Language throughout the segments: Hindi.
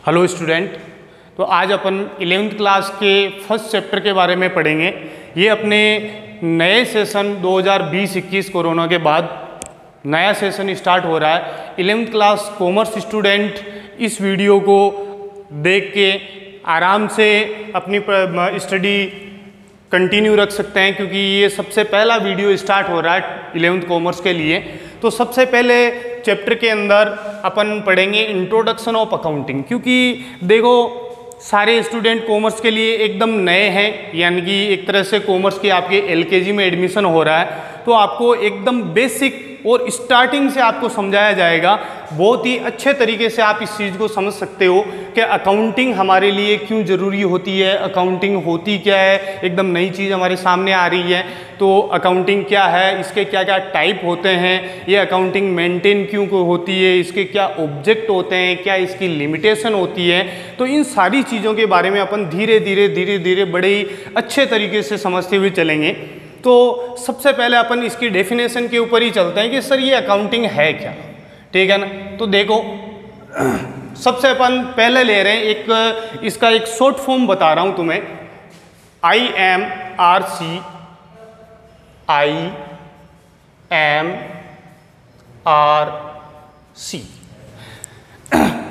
Hello student. तो आज अपन 11th क्लास के फर्स्ट चैप्टर के बारे में पढ़ेंगे। ये अपने नए सेशन 2020-21 कोरोना के बाद नया सेशन स्टार्ट हो रहा है। 11th क्लास कॉमर्स स्टूडेंट इस वीडियो को देख के आराम से अपनी स्टडी कंटिन्यू रख सकते हैं, क्योंकि ये सबसे पहला वीडियो स्टार्ट हो रहा है 11th कॉमर्स के लिए। तो सबसे पहले चैप्टर के अंदर अपन पढ़ेंगे इंट्रोडक्शन ऑफ अकाउंटिंग, क्योंकि देखो सारे स्टूडेंट कॉमर्स के लिए एकदम नए हैं, यानी कि एक तरह से कॉमर्स के आपके एलकेजी में एडमिशन हो रहा है। तो आपको एकदम बेसिक और स्टार्टिंग से आपको समझाया जाएगा। बहुत ही अच्छे तरीके से आप इस चीज़ को समझ सकते हो कि अकाउंटिंग हमारे लिए क्यों ज़रूरी होती है, अकाउंटिंग होती क्या है। एकदम नई चीज़ हमारे सामने आ रही है, तो अकाउंटिंग क्या है, इसके क्या क्या टाइप होते हैं, ये अकाउंटिंग मेंटेन क्यों होती है, इसके क्या ऑब्जेक्ट होते हैं, क्या इसकी लिमिटेशन होती है। तो इन सारी चीज़ों के बारे में अपन धीरे धीरे बड़े ही अच्छे तरीके से समझते हुए चलेंगे। तो सबसे पहले अपन इसकी डेफिनेशन के ऊपर ही चलते हैं कि सर ये अकाउंटिंग है क्या, ठीक है ना। तो देखो सबसे अपन पहले ले रहे हैं इसका एक शॉर्ट फॉर्म बता रहा हूं तुम्हें। IMRC।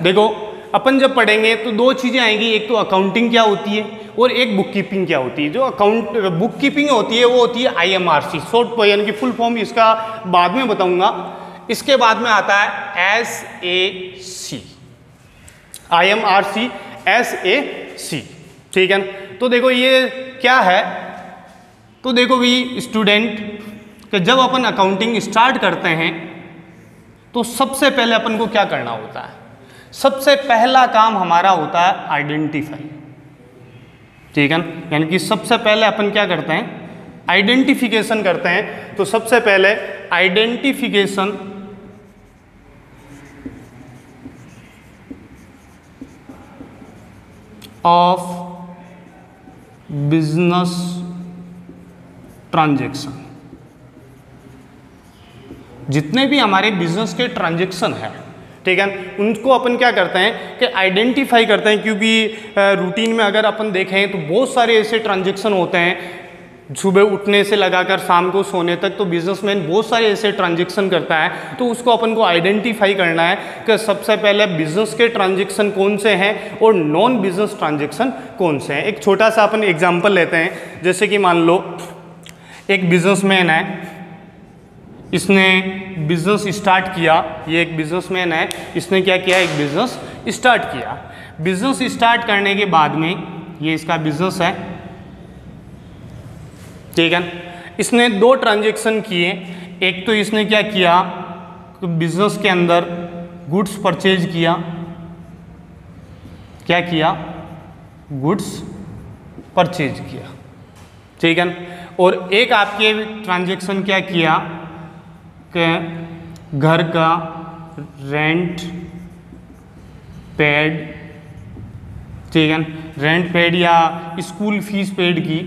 देखो अपन जब पढ़ेंगे तो दो चीज़ें आएंगी, एक तो अकाउंटिंग क्या होती है और एक बुक कीपिंग क्या होती है। जो बुक कीपिंग होती है वो होती है IMRC, शॉर्ट यानी कि फुल फॉर्म इसका बाद में बताऊंगा। इसके बाद में आता है SAC, IMRC SAC, ठीक है। तो देखो ये क्या है। तो देखो भी स्टूडेंट कि जब अपन अकाउंटिंग स्टार्ट करते हैं तो सबसे पहले अपन को क्या करना होता है। सबसे पहला काम हमारा होता है आइडेंटिफाई, ठीक है। यानी कि सबसे पहले अपन क्या करते हैं, आइडेंटिफिकेशन करते हैं। तो सबसे पहले आइडेंटिफिकेशन ऑफ बिजनेस ट्रांजैक्शन। जितने भी हमारे बिजनेस के ट्रांजैक्शन है, ठीक है, उनको अपन क्या करते हैं कि आइडेंटिफाई करते हैं। क्योंकि रूटीन में अगर अपन देखें तो बहुत सारे ऐसे ट्रांजैक्शन होते हैं, सुबह उठने से लगाकर शाम को सोने तक, तो बिजनेसमैन बहुत सारे ऐसे ट्रांजैक्शन करता है। तो उसको अपन को आइडेंटिफाई करना है कि सबसे पहले बिजनेस के ट्रांजैक्शन कौन से हैं और नॉन बिजनेस ट्रांजैक्शन कौन से हैं। एक छोटा सा अपन एग्जांपल लेते हैं। जैसे कि मान लो एक बिजनेसमैन है, इसने बिजनेस स्टार्ट किया। ये एक बिजनेसमैन है, इसने क्या किया, एक बिजनेस स्टार्ट किया। बिजनेस स्टार्ट करने के बाद में ये इसका बिजनेस है, ठीक है। इसने दो ट्रांजैक्शन किए। एक तो इसने क्या किया, बिजनेस के अंदर गुड्स परचेज किया। क्या किया, गुड्स परचेज किया, ठीक है। और एक आपके ट्रांजैक्शन क्या किया कि घर का रेंट पेड, ठीक है, रेंट पेड या स्कूल फीस पेड की।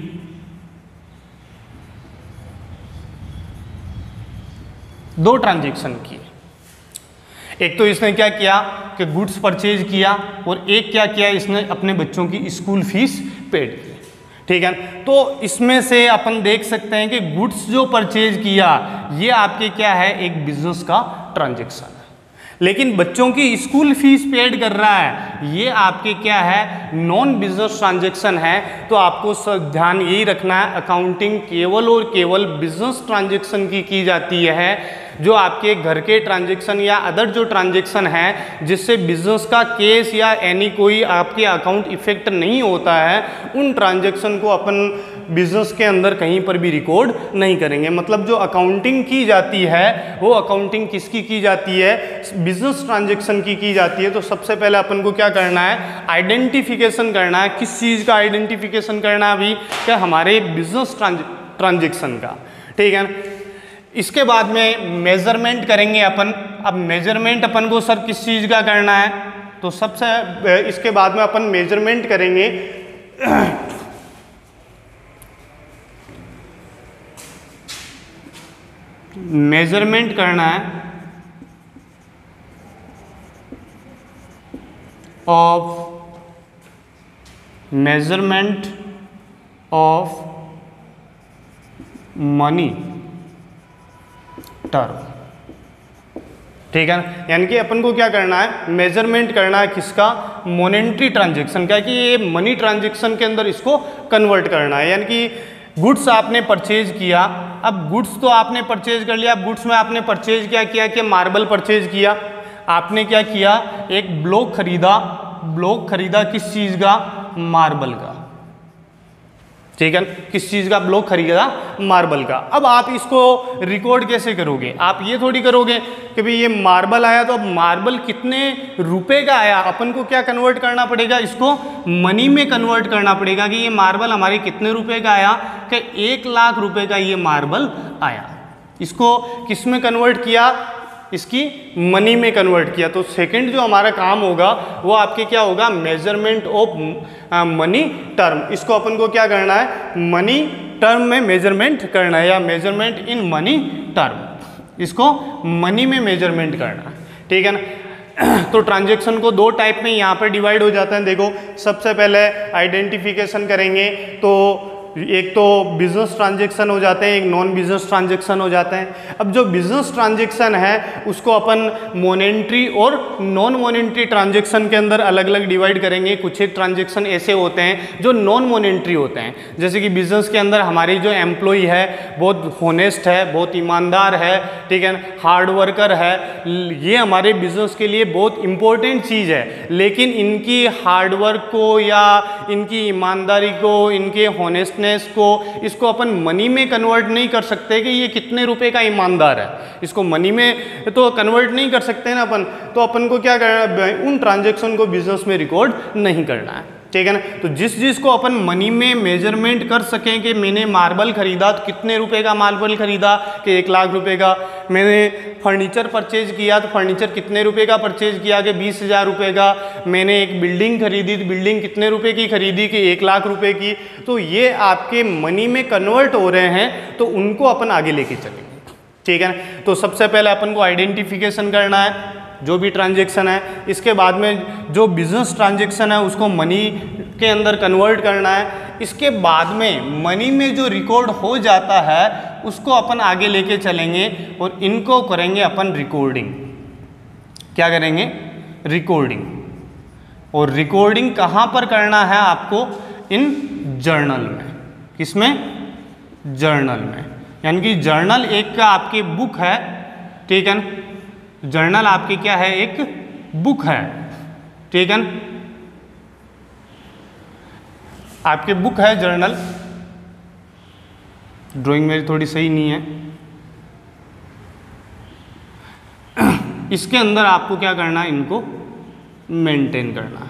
दो ट्रांजैक्शन किए। एक तो इसने क्या किया कि गुड्स परचेज किया, और एक क्या किया, इसने अपने बच्चों की स्कूल फीस पेड की, ठीक है। तो इसमें से अपन देख सकते हैं कि गुड्स जो परचेज किया ये आपके क्या है, एक बिजनेस का ट्रांजैक्शन है। लेकिन बच्चों की स्कूल फीस पेड कर रहा है, ये आपके क्या है, नॉन बिजनेस ट्रांजैक्शन है। तो आपको ध्यान यही रखना है, अकाउंटिंग केवल और केवल बिजनेस ट्रांजैक्शन की जाती है। जो आपके घर के ट्रांजैक्शन या अदर जो ट्रांजैक्शन है जिससे बिजनेस का केस या एनी कोई आपके अकाउंट इफेक्ट नहीं होता है, उन ट्रांजैक्शन को अपन बिजनेस के अंदर कहीं पर भी रिकॉर्ड नहीं करेंगे। मतलब जो अकाउंटिंग की जाती है वो अकाउंटिंग किसकी की जाती है, बिजनेस ट्रांजैक्शन की जाती है। तो सबसे पहले अपन को क्या करना है, आइडेंटिफिकेशन करना है। किस चीज़ का आइडेंटिफिकेशन करना है अभी, क्या हमारे बिजनेस ट्रांजैक्शन का, ठीक है। इसके बाद में मेजरमेंट करेंगे अपन। अब मेजरमेंट अपन को सर किस चीज़ का करना है, तो सबसे इसके बाद में अपन मेजरमेंट करेंगे मेजरमेंट करना है of measurement of money term. ठीक है ना, यानी कि अपन को क्या करना है, मेजरमेंट करना है किसका, मॉनेटरी ट्रांजेक्शन का, कि ये मनी ट्रांजेक्शन के अंदर इसको कन्वर्ट करना है। यानी कि गुड्स आपने परचेज किया, अब गुड्स तो आपने परचेज कर लिया, अब गुड्स में आपने परचेज क्या किया कि मार्बल परचेज किया, आपने क्या किया, एक ब्लॉक खरीदा, ब्लॉक खरीदा किस चीज़ का, मार्बल का। ठीक है, किस चीज़ का, ब्लॉक खरीदा, मार्बल का। अब आप इसको रिकॉर्ड कैसे करोगे, आप ये थोड़ी करोगे कि भाई ये मार्बल आया तो अब मार्बल कितने रुपए का आया, अपन को क्या कन्वर्ट करना पड़ेगा, इसको मनी में कन्वर्ट करना पड़ेगा कि ये मार्बल हमारे कितने रुपए का आया, कि 1 लाख रुपए का ये मार्बल आया। इसको किस में कन्वर्ट किया, इसकी मनी में कन्वर्ट किया। तो सेकंड जो हमारा काम होगा वो आपके क्या होगा, मेजरमेंट ऑफ मनी टर्म। इसको अपन को क्या करना है, मनी टर्म में मेजरमेंट करना है, या मेजरमेंट इन मनी टर्म, इसको मनी में मेजरमेंट करना है। ठीक है ना। तो ट्रांजेक्शन को 2 टाइप में यहाँ पर डिवाइड हो जाता है। देखो सबसे पहले आइडेंटिफिकेशन करेंगे तो एक तो बिजनेस ट्रांजेक्शन हो जाते हैं, एक नॉन बिजनेस ट्रांजेक्शन हो जाते हैं। अब जो बिजनेस ट्रांजेक्शन है उसको अपन मॉनेटरी और नॉन मॉनेटरी ट्रांजेक्शन के अंदर अलग अलग डिवाइड करेंगे। कुछ एक ट्रांजेक्शन ऐसे होते हैं जो नॉन मॉनेटरी होते हैं, जैसे कि बिजनेस के अंदर हमारी जो एम्प्लॉई है बहुत होनेस्ट है, बहुत ईमानदार है, ठीक है, हार्ड वर्कर है, ये हमारे बिजनेस के लिए बहुत इंपॉर्टेंट चीज़ है। लेकिन इनकी हार्डवर्क को या इनकी ईमानदारी को, इनके होनेस्ट को, इसको अपन मनी में कन्वर्ट नहीं कर सकते कि ये कितने रुपए का ईमानदार है, इसको मनी में तो कन्वर्ट नहीं कर सकते ना अपन। तो अपन को क्या करना है, उन ट्रांजैक्शन को बिजनेस में रिकॉर्ड नहीं करना है। ठीक है ना। तो जिस चीज़ को अपन मनी में मेजरमेंट कर सकें कि मैंने मार्बल खरीदा तो कितने रुपए का मार्बल खरीदा, कि 1 लाख रुपए का। मैंने फर्नीचर परचेज किया तो फर्नीचर कितने रुपए का परचेज किया, कि 20,000 रुपये का। मैंने एक बिल्डिंग खरीदी तो बिल्डिंग कितने रुपए की खरीदी, कि 1 लाख रुपए की। तो ये आपके मनी में कन्वर्ट हो रहे हैं, तो उनको अपन आगे लेके चलेंगे। ठीक है ना। तो सबसे पहले अपन को आइडेंटिफिकेशन करना है जो भी ट्रांजेक्शन है, इसके बाद में जो बिजनेस ट्रांजेक्शन है उसको मनी के अंदर कन्वर्ट करना है। इसके बाद में मनी में जो रिकॉर्ड हो जाता है उसको अपन आगे लेके चलेंगे और इनको करेंगे अपन रिकॉर्डिंग। क्या करेंगे, रिकॉर्डिंग। और रिकॉर्डिंग कहाँ पर करना है आपको, इन जर्नल में। किसमें, जर्नल में। यानी कि जर्नल एक का आपकी बुक है, ठीक है ना। जर्नल आपकी क्या है, एक बुक है, ठीक है ना। आपके बुक है जर्नल। ड्राइंग मेरी थोड़ी सही नहीं है। इसके अंदर आपको क्या करना है, इनको मेंटेन करना है।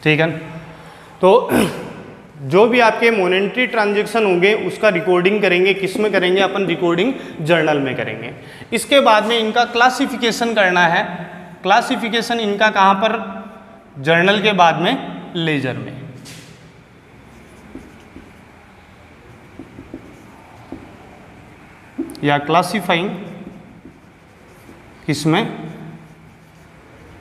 ठीक है। तो जो भी आपके मॉनेटरी ट्रांजैक्शन होंगे उसका रिकॉर्डिंग करेंगे। किस में करेंगे अपन, रिकॉर्डिंग जर्नल में करेंगे। इसके बाद में इनका क्लासिफिकेशन करना है। क्लासिफिकेशन इनका कहाँ पर, जर्नल के बाद में लेजर में। या क्लासिफाइंग किसमें,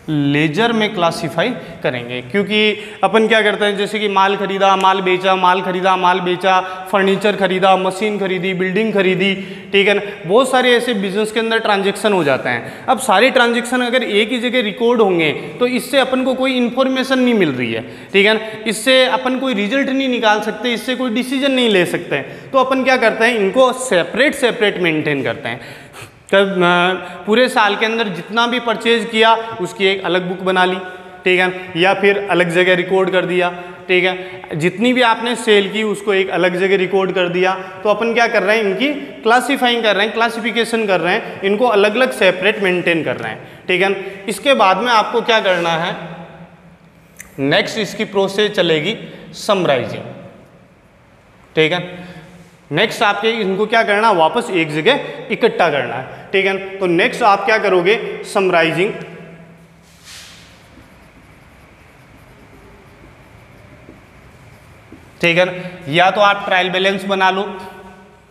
लेजर में क्लासिफाई करेंगे। क्योंकि अपन क्या करते हैं, जैसे कि माल खरीदा, माल बेचा, माल खरीदा, माल बेचा, फर्नीचर खरीदा, मशीन खरीदी, बिल्डिंग खरीदी, ठीक है ना। बहुत सारे ऐसे बिजनेस के अंदर ट्रांजैक्शन हो जाते हैं। अब सारे ट्रांजैक्शन अगर एक ही जगह रिकॉर्ड होंगे तो इससे अपन को कोई इन्फॉर्मेशन नहीं मिल रही है, ठीक है ना। इससे अपन कोई रिजल्ट नहीं निकाल सकते, इससे कोई डिसीजन नहीं ले सकते। तो अपन क्या करते हैं, इनको सेपरेट सेपरेट मेंटेन करते हैं। पूरे साल के अंदर जितना भी परचेज किया उसकी एक अलग बुक बना ली, ठीक है, या फिर अलग जगह रिकॉर्ड कर दिया, ठीक है। जितनी भी आपने सेल की उसको एक अलग जगह रिकॉर्ड कर दिया। तो अपन क्या कर रहे हैं, इनकी क्लासिफाइंग कर रहे हैं, क्लासिफिकेशन कर रहे हैं, इनको अलग अलग सेपरेट मेंटेन कर रहे हैं, ठीक है। इसके बाद में आपको क्या करना है, नेक्स्ट इसकी प्रोसेस चलेगी समराइजिंग, ठीक है। नेक्स्ट आपके इनको क्या करना, वापस एक जगह इकट्ठा करना है, ठीक है। तो नेक्स्ट आप क्या करोगे, समराइजिंग। ठीक है, या तो आप ट्रायल बैलेंस बना लो,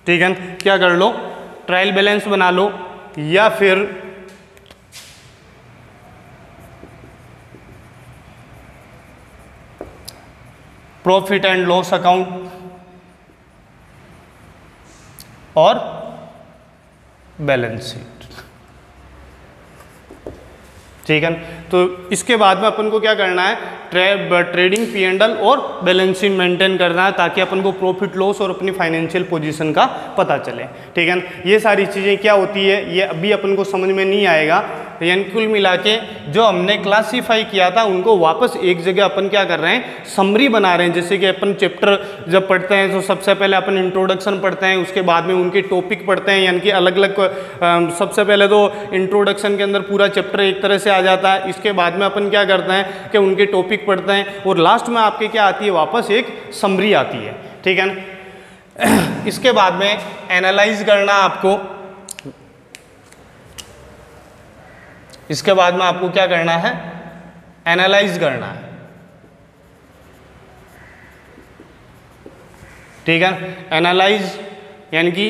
ठीक है, क्या कर लो, ट्रायल बैलेंस बना लो, या फिर प्रॉफिट एंड लॉस अकाउंट और बैलेंस शीट। ठीक है, तो इसके बाद में अपन को क्या करना है, ट्रेडिंग P&L और बैलेंस शीट मेंटेन करना है, ताकि अपन को प्रॉफिट लॉस और अपनी फाइनेंशियल पोजीशन का पता चले। ठीक है, ये सारी चीज़ें क्या होती है ये अभी अपन को समझ में नहीं आएगा, यानी कुल मिला के जो हमने क्लासीफाई किया था उनको वापस एक जगह अपन क्या कर रहे हैं, समरी बना रहे हैं। जैसे कि अपन चैप्टर जब पढ़ते हैं तो सबसे पहले अपन इंट्रोडक्शन पढ़ते हैं, उसके बाद में उनके टॉपिक पढ़ते हैं, यानी कि अलग अलग सबसे पहले तो इंट्रोडक्शन के अंदर पूरा चैप्टर एक तरह से आ जाता है, इसके बाद में अपन क्या करते हैं कि उनके टॉपिक पढ़ते हैं और लास्ट में आपके क्या आती है, वापस एक समरी आती है। ठीक है, इसके बाद में एनालाइज करना आपको, इसके बाद में आपको क्या करना है, एनालाइज करना है। ठीक है, एनालाइज यानी कि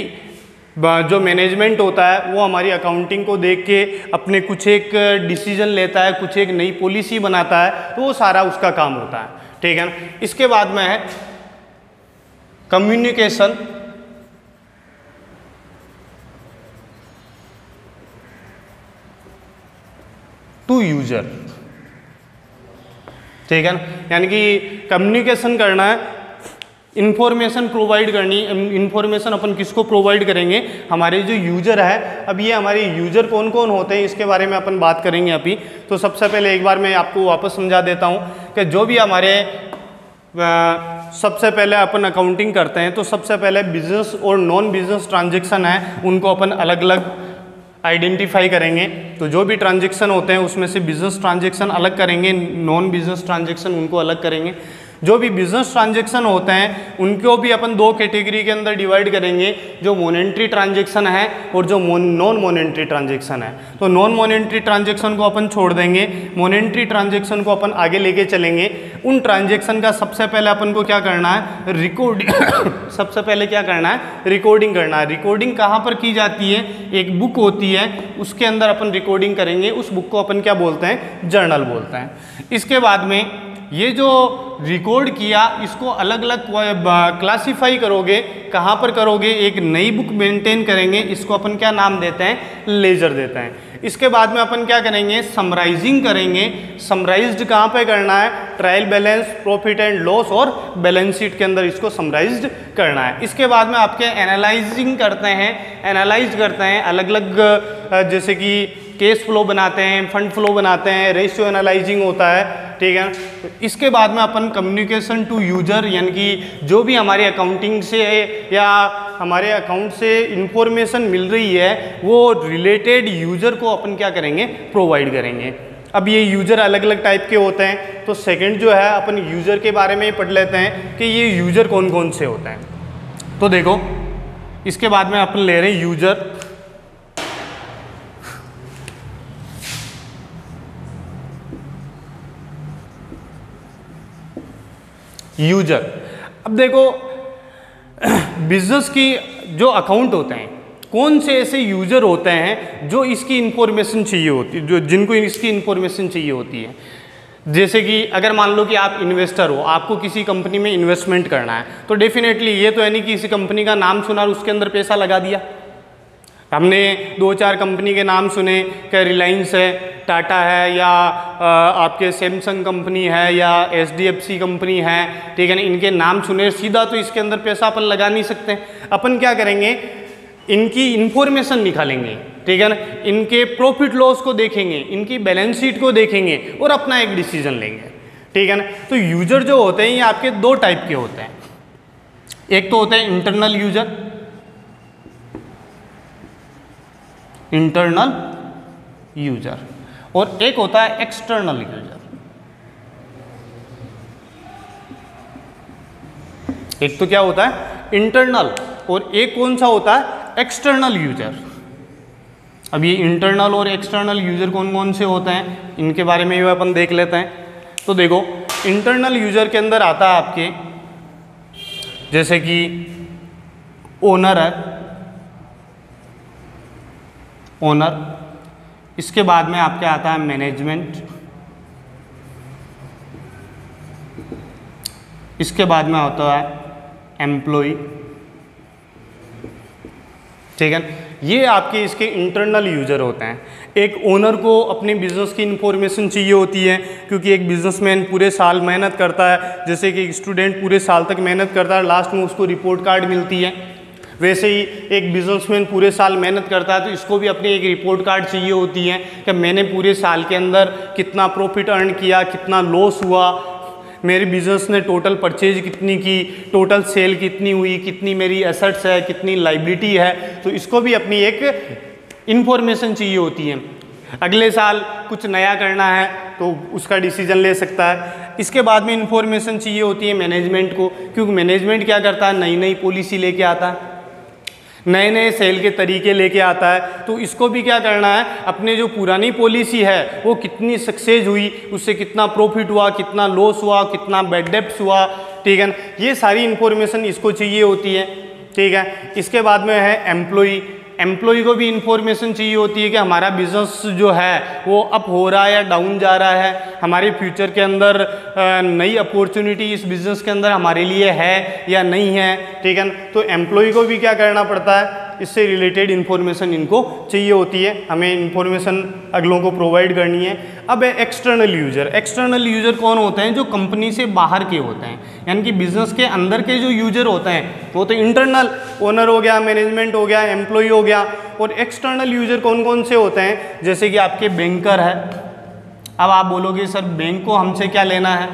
जो मैनेजमेंट होता है वो हमारी अकाउंटिंग को देख के अपने कुछ एक डिसीजन लेता है, कुछ एक नई पॉलिसी बनाता है, तो वो सारा उसका काम होता है। ठीक है, इसके बाद में है कम्युनिकेशन टू यूजर। ठीक है, यानी कि कम्युनिकेशन करना है, इंफॉर्मेशन प्रोवाइड करनी। इंफॉर्मेशन अपन किसको प्रोवाइड करेंगे, हमारे जो यूजर है। अब ये हमारे यूजर कौन कौन होते हैं इसके बारे में अपन बात करेंगे अभी। तो सबसे पहले एक बार मैं आपको वापस समझा देता हूँ कि जो भी हमारे सबसे पहले अपन अकाउंटिंग करते हैं तो सबसे पहले बिजनेस और नॉन बिजनेस ट्रांजेक्शन है उनको अपन अलग अलग आइडेंटिफाई करेंगे। तो जो भी ट्रांजेक्शन होते हैं उसमें से बिजनेस ट्रांजेक्शन अलग करेंगे, नॉन बिजनेस ट्रांजेक्शन उनको अलग करेंगे। जो भी बिजनेस ट्रांजेक्शन होते हैं उनको भी अपन दो कैटेगरी के अंदर डिवाइड करेंगे, जो मॉनेटरी ट्रांजेक्शन है और जो नॉन मॉनेटरी ट्रांजेक्शन है। तो नॉन मॉनेटरी ट्रांजेक्शन को अपन छोड़ देंगे, मॉनेटरी ट्रांजेक्शन को अपन आगे लेके चलेंगे। उन ट्रांजेक्शन का सबसे पहले अपन को क्या करना है, रिकॉर्डिंग सबसे पहले क्या करना है, रिकॉर्डिंग करना है। रिकॉर्डिंग कहाँ पर की जाती है, एक बुक होती है उसके अंदर अपन रिकॉर्डिंग करेंगे, उस बुक को अपन क्या बोलते हैं, जर्नल बोलते हैं। इसके बाद में ये जो रिकॉर्ड किया इसको अलग अलग क्लासीफाई करोगे, कहाँ पर करोगे, एक नई बुक मेंटेन करेंगे, इसको अपन क्या नाम देते हैं, लेजर देते हैं। इसके बाद में अपन क्या करेंगे, समराइजिंग करेंगे। समराइज्ड कहाँ पे करना है, trial balance, profit and loss और बैलेंस शीट के अंदर इसको समराइज्ड करना है। इसके बाद में आपके एनालाइजिंग करते हैं, एनालाइज करते हैं अलग अलग, जैसे कि केस फ्लो बनाते हैं, फंड फ्लो बनाते हैं, रेशियो एनालाइजिंग होता है। ठीक है, तो इसके बाद में अपन कम्युनिकेशन टू यूजर, यानी कि जो भी हमारे अकाउंटिंग से या हमारे अकाउंट से इंफॉर्मेशन मिल रही है वो रिलेटेड यूजर को अपन क्या करेंगे, प्रोवाइड करेंगे। अब ये यूजर अलग अलग टाइप के होते हैं, तो सेकंड जो है अपन यूजर के बारे में ही पढ़ लेते हैं कि ये यूजर कौन कौन से होते हैं। तो देखो इसके बाद में अपन ले रहे हैं यूजर। यूजर, अब देखो बिजनेस की जो अकाउंट होते हैं, कौन से ऐसे यूजर होते हैं जो इसकी इंफॉर्मेशन चाहिए होती है, जो जिनको इसकी इंफॉर्मेशन चाहिए होती है। जैसे कि अगर मान लो कि आप इन्वेस्टर हो, आपको किसी कंपनी में इन्वेस्टमेंट करना है, तो डेफिनेटली ये तो है नहीं कि किसी कंपनी का नाम सुना और उसके अंदर पैसा लगा दिया। हमने दो चार कंपनी के नाम सुने कि रिलायंस है, टाटा है, या आपके सैमसंग कंपनी है, या HDFC कंपनी है। ठीक है ना, इनके नाम सुने, सीधा तो इसके अंदर पैसा अपन लगा नहीं सकते। अपन क्या करेंगे, इनकी इंफॉर्मेशन निकालेंगे। ठीक है ना, इनके प्रॉफिट लॉस को देखेंगे, इनकी बैलेंस शीट को देखेंगे और अपना एक डिसीजन लेंगे। ठीक है ना, तो यूजर जो होते हैं ये आपके दो टाइप के होते हैं। एक तो होते हैं इंटरनल यूजर, इंटरनल यूजर, और एक होता है एक्सटर्नल यूजर। एक तो क्या होता है इंटरनल, और एक कौन सा होता है, एक्सटर्नल यूजर। अब ये इंटरनल और एक्सटर्नल यूजर कौन कौन से होते हैं इनके बारे में भी अपन देख लेते हैं। तो देखो इंटरनल यूजर के अंदर आता है आपके, जैसे कि ओनर है, ओनर। इसके बाद में आपके आता है मैनेजमेंट, इसके बाद में होता है एम्प्लॉय, ठीक है। ये आपके इसके इंटरनल यूजर होते हैं। एक ओनर को अपने बिजनेस की इंफॉर्मेशन चाहिए होती है, क्योंकि एक बिजनेसमैन पूरे साल मेहनत करता है, जैसे कि एक स्टूडेंट पूरे साल तक मेहनत करता है, लास्ट में उसको रिपोर्ट कार्ड मिलती है, वैसे ही एक बिजनेसमैन पूरे साल मेहनत करता है तो इसको भी अपनी एक रिपोर्ट कार्ड चाहिए होती है कि मैंने पूरे साल के अंदर कितना प्रॉफिट अर्न किया, कितना लॉस हुआ, मेरे बिजनेस ने टोटल परचेज कितनी की, टोटल सेल कितनी हुई, कितनी मेरी एसेट्स है, कितनी लाइबिलिटी है, तो इसको भी अपनी एक इंफॉर्मेशन चाहिए होती है। अगले साल कुछ नया करना है तो उसका डिसीजन ले सकता है। इसके बाद में इंफॉर्मेशन चाहिए होती है मैनेजमेंट को, क्योंकि मैनेजमेंट क्या करता है, नई नई पॉलिसी लेके आता है, नए नए सेल के तरीके लेके आता है, तो इसको भी क्या करना है, अपने जो पुरानी पॉलिसी है वो कितनी सक्सेस हुई, उससे कितना प्रॉफिट हुआ, कितना लॉस हुआ, कितना बैड डेब्ट्स हुआ, ठीक है ना, ये सारी इंफॉर्मेशन इसको चाहिए होती है, ठीक है। इसके बाद में है एम्प्लॉय। एम्प्लॉय को भी इंफॉर्मेशन चाहिए होती है कि हमारा बिजनेस जो है वो अप हो रहा है या डाउन जा रहा है, हमारे फ्यूचर के अंदर नई अपॉर्चुनिटी इस बिज़नेस के अंदर हमारे लिए है या नहीं है, ठीक है। तो एम्प्लॉय को भी क्या करना पड़ता है, इससे रिलेटेड इन्फॉर्मेशन इनको चाहिए होती है, हमें इन्फॉर्मेशन अगलों को प्रोवाइड करनी है। अब है एक्सटर्नल यूज़र। एक्सटर्नल यूज़र कौन होते हैं, जो कंपनी से बाहर के होते हैं, यानी कि बिजनेस के अंदर के जो यूज़र होते हैं वो तो इंटरनल, ओनर हो गया, मैनेजमेंट हो गया, एम्प्लॉय हो गया। और एक्सटर्नल यूज़र कौन कौन से होते हैं, जैसे कि आपके बैंकर है। अब आप बोलोगे सर बैंक को हमसे क्या लेना है,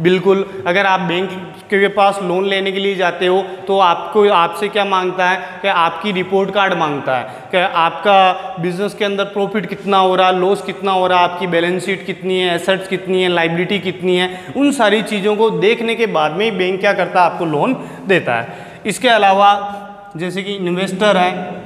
बिल्कुल, अगर आप बैंक के पास लोन लेने के लिए जाते हो तो आपसे क्या मांगता है कि आपकी रिपोर्ट कार्ड मांगता है कि आपका बिजनेस के अंदर प्रॉफिट कितना हो रहा है, लॉस कितना हो रहा है, आपकी बैलेंस शीट कितनी है, एसेट्स कितनी है, लाइबिलिटी कितनी है, उन सारी चीज़ों को देखने के बाद में ही बैंक क्या करता है, आपको लोन देता है। इसके अलावा जैसे कि इन्वेस्टर है,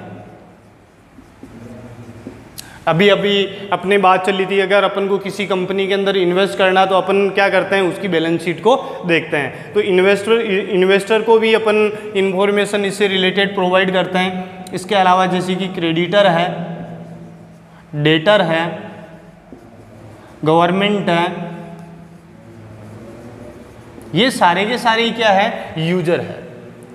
अभी अपने बात चल रही थी, अगर अपन को किसी कंपनी के अंदर इन्वेस्ट करना तो अपन क्या करते हैं, उसकी बैलेंस शीट को देखते हैं। तो इन्वेस्टर को भी अपन इंफॉर्मेशन इससे रिलेटेड प्रोवाइड करते हैं। इसके अलावा जैसे कि क्रेडिटर है, डेटर है, गवर्नमेंट है, ये सारे के सारे क्या है, यूजर है,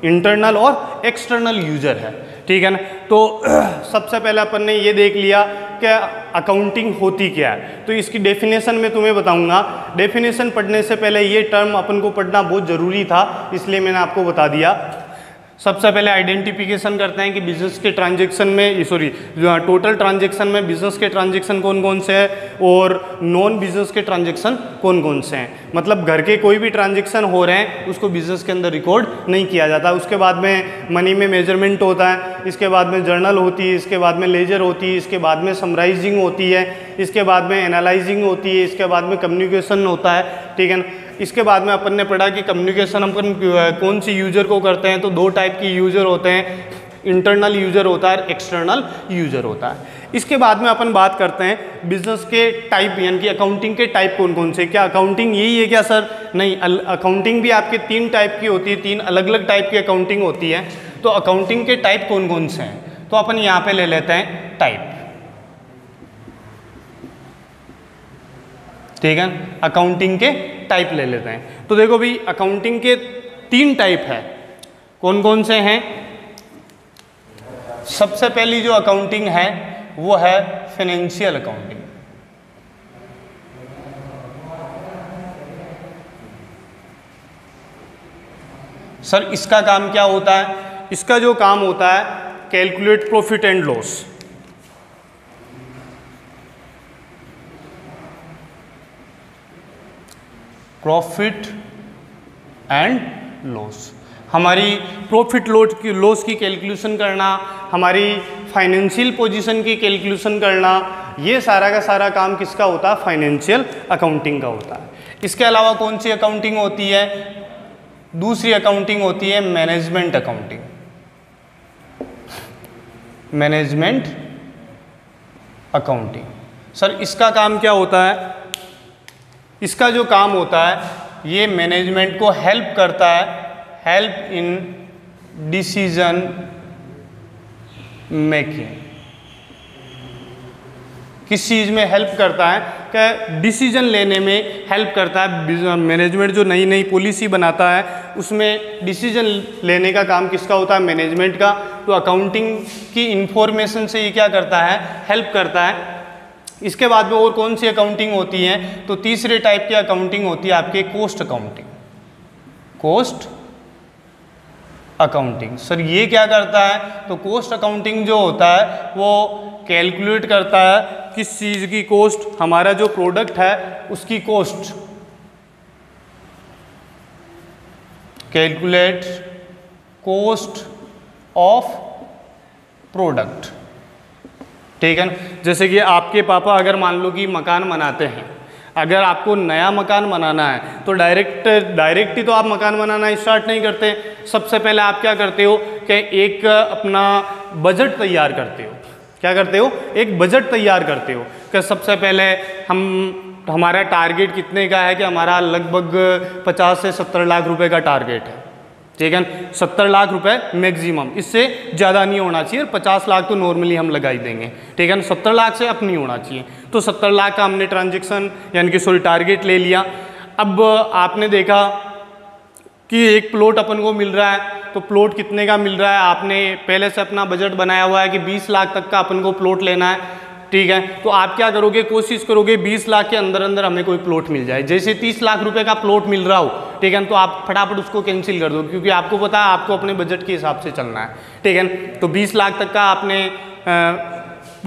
इंटरनल और एक्सटर्नल यूजर है, ठीक है ना। तो सबसे पहले अपन ने ये देख लिया कि अकाउंटिंग होती क्या है, तो इसकी डेफिनेशन मैं तुम्हें बताऊंगा। डेफिनेशन पढ़ने से पहले ये टर्म अपन को पढ़ना बहुत ज़रूरी था, इसलिए मैंने आपको बता दिया। सबसे पहले आइडेंटिफिकेशन करते हैं कि बिजनेस के ट्रांजैक्शन में टोटल ट्रांजैक्शन में बिजनेस के ट्रांजैक्शन कौन कौन से हैं और नॉन बिजनेस के ट्रांजैक्शन कौन कौन से हैं। मतलब घर के कोई भी ट्रांजैक्शन हो रहे हैं उसको बिजनेस के अंदर रिकॉर्ड नहीं किया जाता। उसके बाद में मनी में मेजरमेंट होता है, इसके बाद में जर्नल होती है, इसके बाद में लेजर होती है, इसके बाद में समराइजिंग होती है, इसके बाद में एनालाइजिंग होती है, इसके बाद में कम्युनिकेशन होता है, ठीक है ना। इसके बाद में अपन ने पढ़ा कि कम्युनिकेशन अपन कौन सी यूजर को करते हैं, तो दो टाइप की यूजर होते हैं, इंटरनल यूजर होता है, एक्सटर्नल यूजर होता है। इसके बाद में अपन बात करते हैं बिजनेस के टाइप, यानी कि अकाउंटिंग के टाइप कौन कौन से। क्या अकाउंटिंग यही है क्या सर? नहीं, अकाउंटिंग भी आपके 3 टाइप की होती है, 3 अलग अलग टाइप की अकाउंटिंग होती है। तो अकाउंटिंग के टाइप कौन कौन से हैं, तो अपन यहाँ पे ले लेते हैं टाइप, ठीक है। अकाउंटिंग के टाइप ले लेते हैं। तो देखो भाई, अकाउंटिंग के 3 टाइप है, कौन कौन से हैं। सबसे पहली जो अकाउंटिंग है वो है फाइनेंशियल अकाउंटिंग। सर इसका काम क्या होता है? इसका जो काम होता है, calculate profit and loss. Profit and loss, हमारी प्रॉफिट लॉस की कैलकुलेशन करना, हमारी फाइनेंशियल पोजीशन की कैलकुलेशन करना, ये सारा का सारा काम किसका होता है? फाइनेंशियल अकाउंटिंग का होता है। इसके अलावा कौन सी अकाउंटिंग होती है? दूसरी अकाउंटिंग होती है management accounting. Management accounting, sir इसका काम क्या होता है? इसका जो काम होता है, ये मैनेजमेंट को हेल्प करता है, हेल्प इन डिसीजन मेकिंग। किस चीज़ में हेल्प करता है? कि डिसीजन लेने में हेल्प करता है। मैनेजमेंट जो नई नई पॉलिसी बनाता है उसमें डिसीजन लेने का काम किसका होता है? मैनेजमेंट का। तो अकाउंटिंग की इंफॉर्मेशन से ये क्या करता है? हेल्प करता है। इसके बाद में और कौन सी अकाउंटिंग होती है? तो तीसरे टाइप की अकाउंटिंग होती है आपके cost accounting. Cost accounting sir ये क्या करता है? तो कॉस्ट अकाउंटिंग जो होता है वो कैलकुलेट करता है किस चीज़ की कॉस्ट, हमारा जो प्रोडक्ट है उसकी cost, calculate cost of product. ठीक है ना? जैसे कि आपके पापा अगर मान लो कि मकान बनाते हैं, अगर आपको नया मकान बनाना है तो डायरेक्ट ही तो आप मकान बनाना स्टार्ट नहीं करते। सबसे पहले आप क्या करते हो कि एक अपना बजट तैयार करते हो। क्या करते हो? एक बजट तैयार करते हो कि सबसे पहले हमारा टारगेट कितने का है कि हमारा लगभग 50 से 70 लाख रुपए का टारगेट है। ठीक है, 70 लाख रुपए मैक्सिमम, इससे ज़्यादा नहीं होना चाहिए। 50 लाख तो नॉर्मली हम लगा ही देंगे। ठीक है ना? 70 लाख से अप नहीं होना चाहिए। तो 70 लाख का हमने ट्रांजेक्शन यानी कि टारगेट ले लिया। अब आपने देखा कि एक प्लॉट अपन को मिल रहा है, तो प्लॉट कितने का मिल रहा है? आपने पहले से अपना बजट बनाया हुआ है कि 20 लाख तक का अपन को प्लॉट लेना है। ठीक है, तो आप क्या करोगे? कोशिश करोगे 20 लाख के अंदर अंदर हमें कोई प्लॉट मिल जाए। जैसे 30 लाख रुपए का प्लॉट मिल रहा हो, ठीक है, तो आप फटाफट उसको कैंसिल कर दो, क्योंकि आपको पता है आपको अपने बजट के हिसाब से चलना है। ठीक है, तो 20 लाख तक का आपने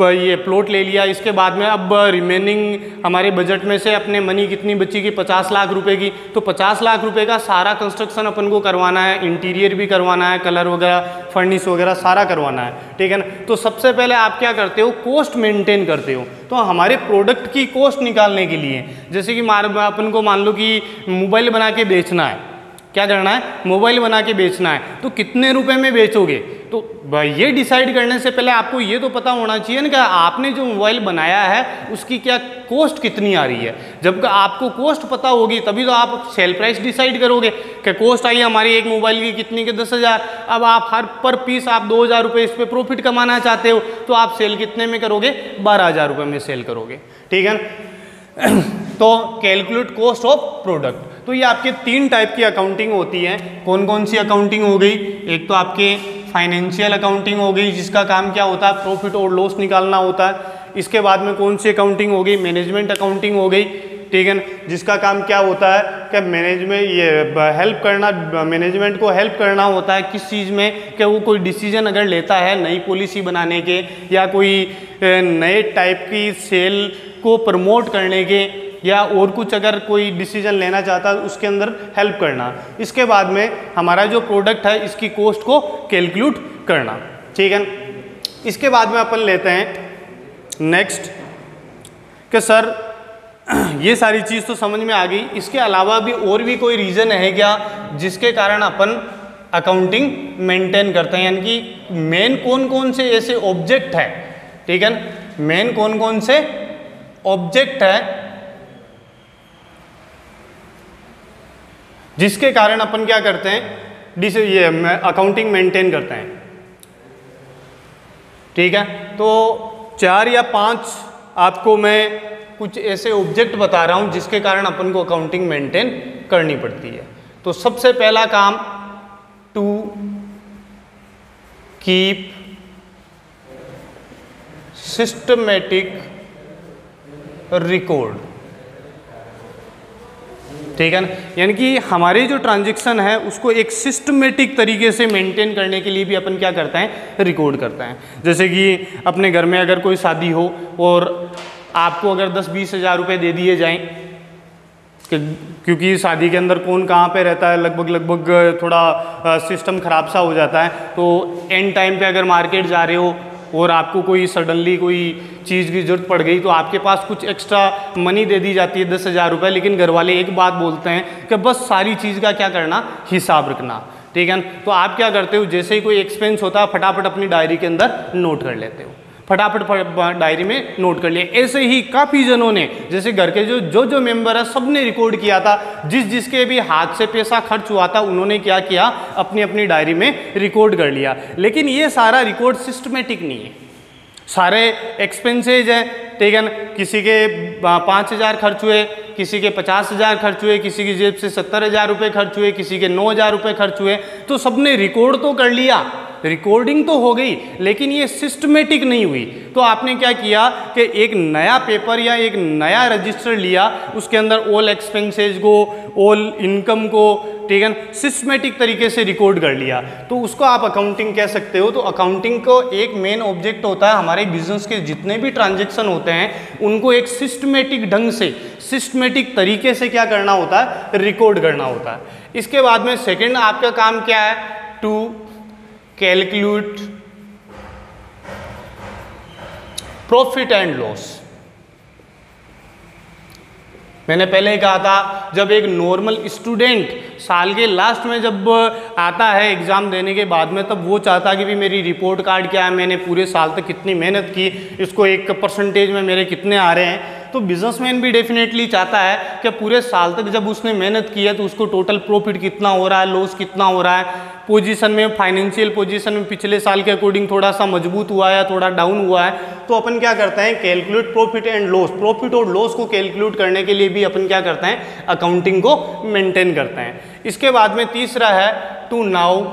ये प्लॉट ले लिया। इसके बाद में अब रिमेनिंग हमारे बजट में से अपने मनी कितनी बची की? 50 लाख रुपए की। तो 50 लाख रुपए का सारा कंस्ट्रक्शन अपन को करवाना है, इंटीरियर भी करवाना है, कलर वगैरह, फर्निश वगैरह सारा करवाना है। ठीक है ना? तो सबसे पहले आप क्या करते हो? कॉस्ट मेंटेन करते हो। तो हमारे प्रोडक्ट की कॉस्ट निकालने के लिए, जैसे कि अपन को मान लो कि मोबाइल बना के बेचना है। क्या करना है? मोबाइल बना के बेचना है। तो कितने रुपए में बेचोगे? तो ये डिसाइड करने से पहले आपको ये तो पता होना चाहिए ना कि आपने जो मोबाइल बनाया है उसकी क्या कॉस्ट कितनी आ रही है। जब आपको कॉस्ट पता होगी तभी तो आप सेल प्राइस डिसाइड करोगे कि कॉस्ट आई हमारी एक मोबाइल की कितनी के 10,000। अब आप हर पर पीस आप 2,000 रुपये इस पर प्रॉफिट कमाना चाहते हो, तो आप सेल कितने में करोगे? 12,000 रुपये में सेल करोगे। ठीक है, तो कैलकुलेट कॉस्ट ऑफ प्रोडक्ट। तो ये आपके 3 टाइप की अकाउंटिंग होती है। कौन कौन सी अकाउंटिंग हो गई? एक तो आपके फाइनेंशियल अकाउंटिंग हो गई, जिसका काम क्या होता है? प्रॉफिट और लॉस निकालना होता है। इसके बाद में कौन सी अकाउंटिंग हो गई? मैनेजमेंट अकाउंटिंग हो गई। ठीक है, जिसका काम क्या होता है कि मैनेजमेंट ये हेल्प करना, मैनेजमेंट को हेल्प करना होता है किस चीज़ में? कि वो कोई डिसीजन अगर लेता है नई पॉलिसी बनाने के, या कोई नए टाइप की सेल को प्रमोट करने के, या और कुछ अगर कोई डिसीजन लेना चाहता है उसके अंदर हेल्प करना। इसके बाद में हमारा जो प्रोडक्ट है इसकी कॉस्ट को कैलकुलेट करना। ठीक है, इसके बाद में अपन लेते हैं नेक्स्ट कि सर ये सारी चीज़ तो समझ में आ गई, इसके अलावा भी और भी कोई रीज़न है क्या जिसके कारण अपन अकाउंटिंग मेंटेन करते हैं? यानी कि मेन कौन कौन से ऐसे ऑब्जेक्ट है? ठीक है, मेन कौन कौन से ऑब्जेक्ट है जिसके कारण अपन क्या करते हैं? ये अकाउंटिंग मेंटेन करते हैं। ठीक है, तो 4 या 5 आपको मैं कुछ ऐसे ऑब्जेक्ट बता रहा हूं जिसके कारण अपन को अकाउंटिंग मेंटेन करनी पड़ती है। तो सबसे पहला काम, टू कीप सिस्टमेटिक रिकॉर्ड। ठीक है ना? यानी कि हमारे जो ट्रांजैक्शन है उसको एक सिस्टमेटिक तरीके से मेंटेन करने के लिए भी अपन क्या करते हैं? रिकॉर्ड करते हैं। जैसे कि अपने घर में अगर कोई शादी हो और आपको अगर 10-20 हज़ार रुपये दे दिए जाएं, क्योंकि शादी के अंदर कौन कहाँ पे रहता है, लगभग थोड़ा सिस्टम ख़राब सा हो जाता है। तो एंड टाइम पे अगर मार्केट जा रहे हो और आपको कोई सडनली कोई चीज़ की ज़रूरत पड़ गई, तो आपके पास कुछ एक्स्ट्रा मनी दे दी जाती है 10,000 रुपये। लेकिन घर वाले एक बात बोलते हैं कि बस सारी चीज़ का क्या करना? हिसाब रखना। ठीक है, तो आप क्या करते हो? जैसे ही कोई एक्सपेंस होता है फटाफट अपनी डायरी के अंदर नोट कर लेते हो, फटाफट डायरी में नोट कर लिया। ऐसे ही काफ़ी जनों ने, जैसे घर के जो मेंबर है सब ने रिकॉर्ड किया था। जिसके भी हाथ से पैसा खर्च हुआ था उन्होंने क्या किया? अपनी अपनी डायरी में रिकॉर्ड कर लिया। लेकिन ये सारा रिकॉर्ड सिस्टमेटिक नहीं है। सारे एक्सपेंसेज हैं, ठीक है ना। किसी के 5,000 खर्च हुए, किसी के 50,000 खर्च हुए, किसी की जेब से 70,000 रुपये खर्च हुए, किसी के 9,000 रुपये खर्च हुए, तो सबने रिकॉर्ड तो कर लिया, रिकॉर्डिंग तो हो गई, लेकिन ये सिस्टमेटिक नहीं हुई। तो आपने क्या किया कि एक नया पेपर या एक नया रजिस्टर लिया, उसके अंदर ऑल एक्सपेंसेज को, ऑल इनकम को, ठीक है, सिस्टमेटिक तरीके से रिकॉर्ड कर लिया, तो उसको आप अकाउंटिंग कह सकते हो। तो अकाउंटिंग को एक मेन ऑब्जेक्ट होता है, हमारे बिजनेस के जितने भी ट्रांजेक्शन होते हैं उनको एक सिस्टमेटिक ढंग से, सिस्टमेटिक तरीके से क्या करना होता है, रिकॉर्ड करना होता है। इसके बाद में सेकंड आपका काम क्या है, to calculate profit and loss. मैंने पहले ही कहा था, जब एक नॉर्मल स्टूडेंट साल के लास्ट में जब आता है एग्ज़ाम देने के बाद में, तब वो चाहता है कि भी मेरी रिपोर्ट कार्ड क्या है, मैंने पूरे साल तक कितनी मेहनत की, इसको एक परसेंटेज में मेरे कितने आ रहे हैं। तो बिजनेसमैन भी डेफिनेटली चाहता है कि पूरे साल तक जब उसने मेहनत की है तो उसको टोटल प्रॉफिट कितना हो रहा है, लॉस कितना हो रहा है, पोजीशन में, फाइनेंशियल पोजीशन में पिछले साल के अकॉर्डिंग थोड़ा सा मजबूत हुआ है या थोड़ा डाउन हुआ है। तो अपन क्या करते हैं, calculate profit and loss, profit और लॉस को कैलकुलेट करने के लिए भी अपन क्या करते हैं, अकाउंटिंग को मेंटेन करते हैं। इसके बाद में तीसरा है to know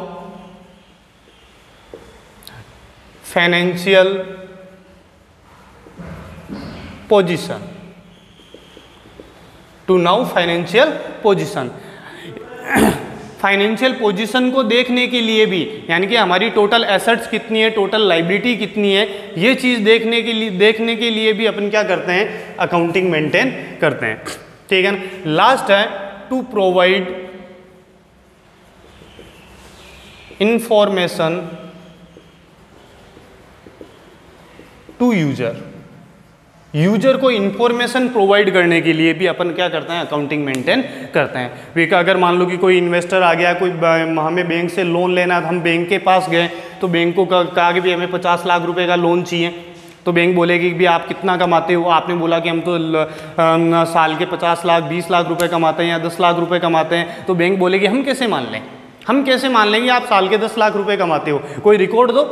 financial position, to know financial position. Financial position को देखने के लिए भी, यानी कि हमारी टोटल एसेट्स कितनी है, टोटल लाइबिलिटी कितनी है, ये चीज़ देखने के लिए भी अपन क्या करते हैं, अकाउंटिंग मेंटेन करते हैं, ठीक है ना। लास्ट है to provide information to user, user को इंफॉर्मेशन प्रोवाइड करने के लिए भी अपन क्या करते हैं, अकाउंटिंग मेंटेन करते हैं। अगर मान लो कि कोई इन्वेस्टर आ गया, कोई हमें बैंक से लोन लेना, हम बैंक के पास गए तो बैंक को कहा कि भी हमें 50 लाख रुपए का लोन चाहिए, तो बैंक बोलेगी कि भी आप कितना कमाते हो, आपने बोला कि हम तो साल के 50 लाख 20 लाख रुपए कमाते हैं या 10 लाख रुपए कमाते हैं, तो बैंक बोलेगी हम कैसे मान लें, हम कैसे मान लेंगे आप साल के 10 लाख रुपए कमाते हो, कोई रिकॉर्ड दो।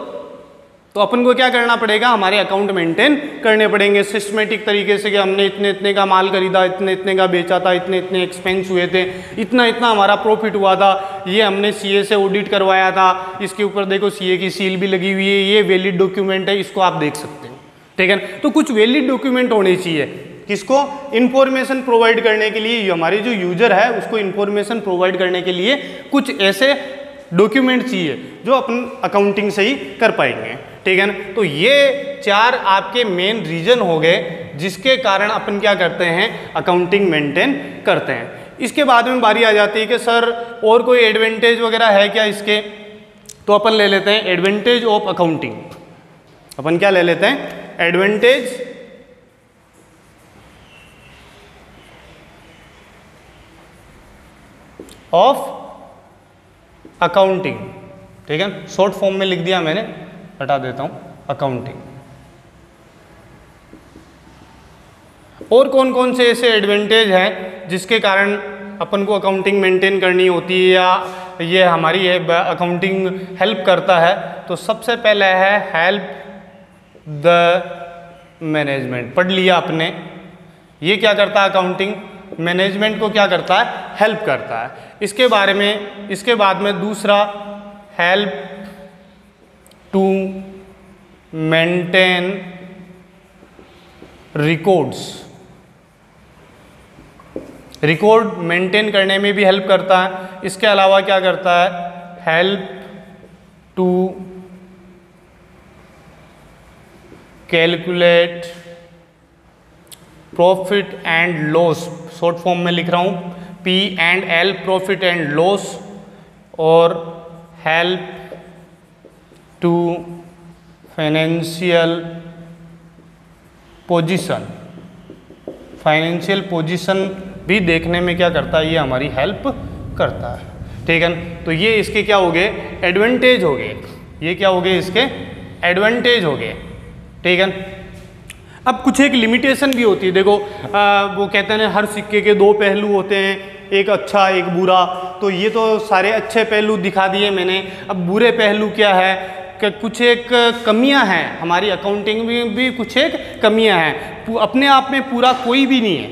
तो अपन को क्या करना पड़ेगा, हमारे अकाउंट मेंटेन करने पड़ेंगे सिस्टमेटिक तरीके से कि हमने इतने इतने का माल खरीदा, इतने इतने का बेचा था, इतने इतने एक्सपेंस हुए थे, इतना इतना हमारा प्रॉफिट हुआ था, ये हमने सीए से ऑडिट करवाया था, इसके ऊपर देखो सीए की सील भी लगी हुई है, ये वैलिड डॉक्यूमेंट है, इसको आप देख सकते हो, ठीक है। तो कुछ वैलिड डॉक्यूमेंट होने चाहिए, किसको, इन्फॉर्मेशन प्रोवाइड करने के लिए, हमारे जो यूजर है उसको इन्फॉर्मेशन प्रोवाइड करने के लिए कुछ ऐसे डॉक्यूमेंट चाहिए जो अपन अकाउंटिंग से ही कर पाएंगे, ठीक है ना। तो ये 4 आपके मेन रीजन हो गए जिसके कारण अपन क्या करते हैं, अकाउंटिंग मेंटेन करते हैं। इसके बाद में बारी आ जाती है कि सर और कोई एडवांटेज वगैरह है क्या इसके, तो अपन ले लेते हैं एडवांटेज ऑफ अकाउंटिंग। अपन क्या ले लेते हैं, एडवांटेज ऑफ अकाउंटिंग, ठीक है, शॉर्ट फॉर्म में लिख दिया मैंने, हटा देता हूं, अकाउंटिंग। और कौन कौन से ऐसे एडवांटेज हैं जिसके कारण अपन को अकाउंटिंग मेंटेन करनी होती है या ये हमारी अकाउंटिंग हेल्प करता है। तो सबसे पहले है हेल्प द मैनेजमेंट, पढ़ लिया आपने, ये क्या करता है, अकाउंटिंग मैनेजमेंट को क्या करता है, हेल्प करता है। इसके बारे में, इसके बाद में दूसरा, help to maintain records, record maintain करने में भी हेल्प करता है। इसके अलावा क्या करता है, help to calculate profit and loss, short form में लिख रहा हूं, P&L, प्रॉफिट एंड लॉस, और help to financial position, financial position भी देखने में क्या करता है, ये हमारी हेल्प करता है, ठीक है। तो ये इसके क्या हो गए, एडवांटेज हो गए, ये क्या हो गए, इसके एडवांटेज हो गए, ठीक है। अब कुछ एक लिमिटेशन भी होती है, देखो वो कहते हैं हर सिक्के के 2 पहलू होते हैं, एक अच्छा एक बुरा, तो ये तो सारे अच्छे पहलू दिखा दिए मैंने। अब बुरे पहलू क्या है, कि कुछ एक कमियां हैं, हमारी अकाउंटिंग में भी कुछ एक कमियां हैं, अपने आप में पूरा कोई भी नहीं है,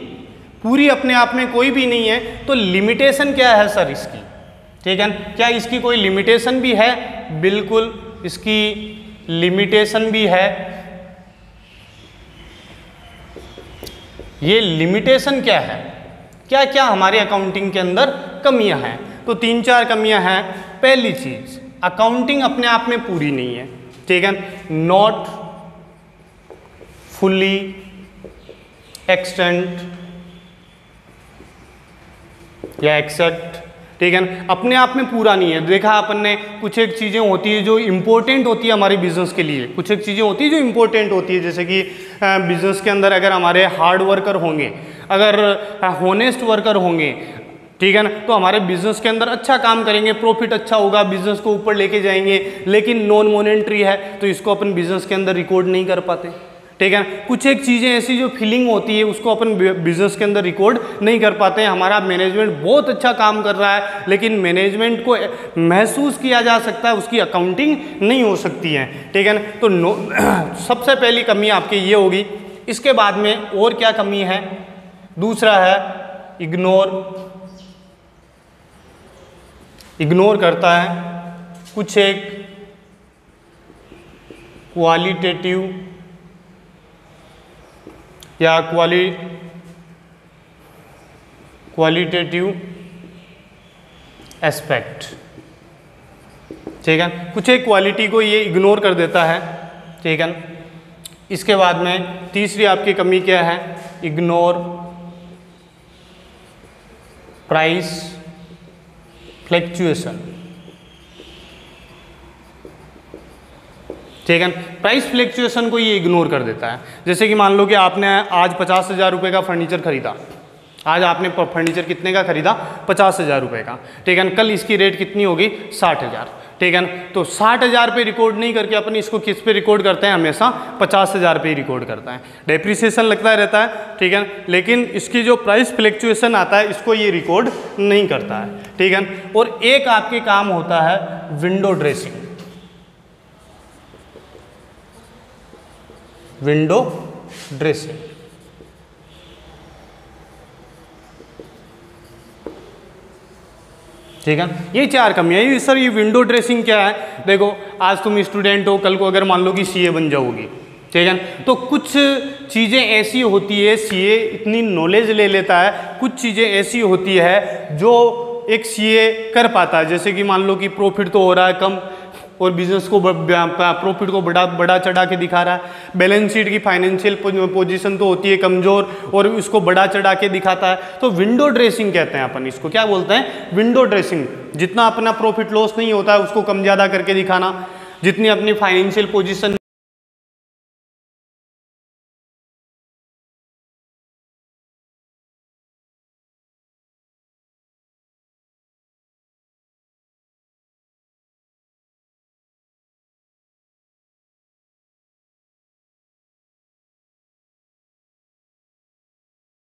पूरी अपने आप में कोई भी नहीं है। तो लिमिटेशन क्या है सर इसकी, ठीक है, क्या इसकी कोई लिमिटेशन भी है? बिल्कुल इसकी लिमिटेशन भी है। ये लिमिटेशन क्या है, क्या क्या हमारे अकाउंटिंग के अंदर कमियां हैं? तो 3-4 कमियां हैं। पहली चीज, अकाउंटिंग अपने आप में पूरी नहीं है, ठीक है, नॉट फुल्ली एक्सटेंट या एक्सेप्ट, ठीक है, अपने आप में पूरा नहीं है। देखा अपन ने, कुछ एक चीज़ें होती है जो इम्पोर्टेंट होती है हमारे बिजनेस के लिए, कुछ एक चीज़ें होती है जो इम्पोर्टेंट होती है, जैसे कि बिजनेस के अंदर अगर हमारे हार्ड वर्कर होंगे, अगर होनेस्ट वर्कर होंगे, ठीक है ना, तो हमारे बिजनेस के अंदर अच्छा काम करेंगे, प्रॉफिट अच्छा होगा, बिजनेस को ऊपर लेके जाएंगे। लेकिन नॉन मॉनेटरी है तो इसको अपन बिजनेस के अंदर रिकॉर्ड नहीं कर पाते, ठीक है। कुछ एक चीज़ें ऐसी जो फीलिंग होती है उसको अपन बिजनेस के अंदर रिकॉर्ड नहीं कर पाते हैं। हमारा मैनेजमेंट बहुत अच्छा काम कर रहा है लेकिन मैनेजमेंट को महसूस किया जा सकता है, उसकी अकाउंटिंग नहीं हो सकती है, ठीक है ना। तो सबसे पहली कमी आपकी ये होगी। इसके बाद में और क्या कमी है? दूसरा है इग्नोर करता है कुछ एक क्वालिटेटिव या क्वालिटेटिव एस्पेक्ट, ठीक है, कुछ एक क्वालिटी को ये इग्नोर कर देता है, ठीक है। इसके बाद में तीसरी आपकी कमी क्या है? इग्नोर प्राइस फ्लैक्चुएशन, ठीक है। प्राइस फ्लैक्चुएशन को ये इग्नोर कर देता है। जैसे कि मान लो कि आपने आज 50,000 रुपये का फर्नीचर खरीदा, आज आपने फर्नीचर कितने का खरीदा? 50,000 रुपये का, ठीक है। कल इसकी रेट कितनी होगी? 60,000, ठीक है। तो 60,000 पे रिकॉर्ड नहीं करके अपन इसको किस पे रिकॉर्ड करते हैं? हमेशा 50,000 पे रिकॉर्ड करता है। डेप्रिसिएशन लगता रहता है, ठीक है, लेकिन इसकी जो प्राइस फ्लैक्चुएशन आता है इसको ये रिकॉर्ड नहीं करता है, ठीक है। और एक आपके काम होता है विंडो ड्रेसिंग, विंडो ड्रेसिंग, ठीक है। ये 4 कमियां। ये सर ये विंडो ड्रेसिंग क्या है? देखो आज तुम स्टूडेंट हो, कल को अगर मान लो कि सीए बन जाओगी, ठीक है, तो कुछ चीज़ें ऐसी होती है, सीए इतनी नॉलेज ले लेता है, कुछ चीज़ें ऐसी होती है जो एक सीए कर पाता है। जैसे कि मान लो कि प्रॉफिट तो हो रहा है कम और बिजनेस को प्रॉफिट को बड़ा चढ़ा के दिखा रहा है, बैलेंस शीट की फाइनेंशियल पोजीशन तो होती है कमज़ोर और उसको बड़ा चढ़ा के दिखाता है। तो विंडो ड्रेसिंग कहते हैं अपन इसको। क्या बोलते हैं? Window dressing. जितना अपना प्रॉफिट लॉस नहीं होता है उसको कम ज़्यादा करके दिखाना, जितनी अपनी फाइनेंशियल पोजीशन